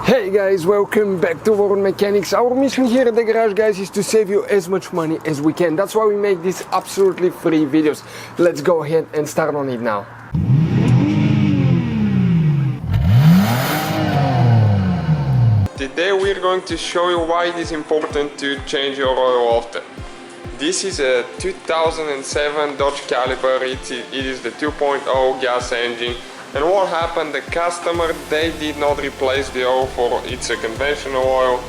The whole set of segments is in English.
Hey guys, welcome back to World Mechanics. Our mission here at the garage, guys, is to save you as much money as we can. That's why we make these absolutely free videos. Let's go ahead and start on it now. Today we're going to show you why it is important to change your oil often. This is a 2007 Dodge Caliber. It is the 2.0 gas engine. And what happened, the customer, they did not replace the oil for it's a conventional oil,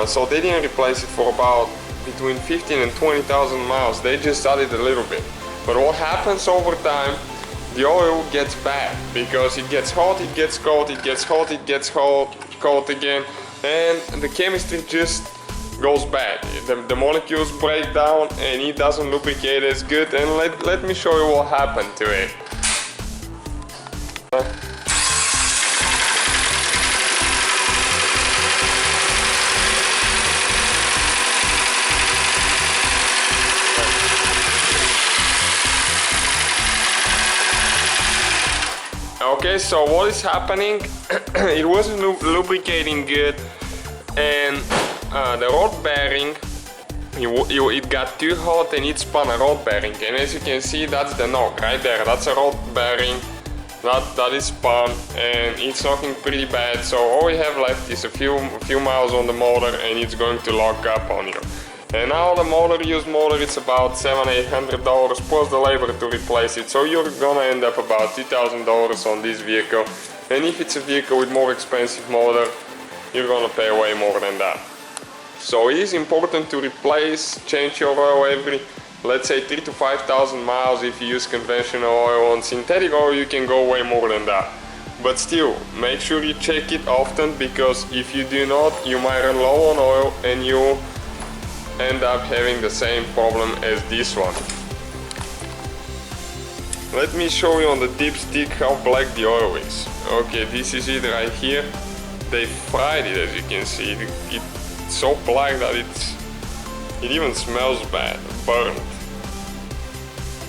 so they didn't replace it for about between 15 and 20,000 miles. They just added a little bit. But what happens over time, the oil gets bad because it gets hot, it gets cold, it gets hot, it gets cold again, and the chemistry just goes bad. The molecules break down and it doesn't lubricate as good. And let me show you what happened to it. Okay, so what is happening? It wasn't lubricating good, and the rod bearing, it got too hot and it spun a rod bearing. And as you can see, that's the knock right there. That's a rod bearing that is spun, and it's knocking pretty bad. So all we have left is a few miles on the motor, and it's going to lock up on you. And now the used motor, it's about $700-800 plus the labor to replace it. So you're gonna end up about $2,000 on this vehicle. And if it's a vehicle with more expensive motor, you're gonna pay way more than that. So it is important to change your oil every, let's say, 3,000 to 5,000 miles. If you use conventional oil. On synthetic oil you can go way more than that. But still, make sure you check it often, because if you do not, you might run low on oil and you end up having the same problem as this one. Let me show you on the dipstick how black the oil is. Okay, this is it right here. They fried it, as you can see. It's so black that it even smells bad, burnt.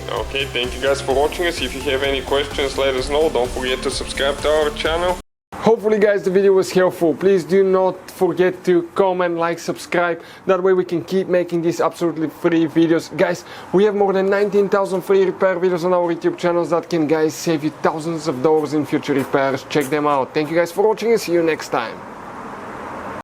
Okay, thank you guys for watching us. If you have any questions, let us know. Don't forget to subscribe to our channel. Hopefully guys the video was helpful. Please do not forget to comment, like, subscribe. That way we can keep making these absolutely free videos. Guys, we have more than 19,000 free repair videos on our YouTube channels that can, guys, save you thousands of dollars in future repairs. Check them out. Thank you guys for watching and see you next time.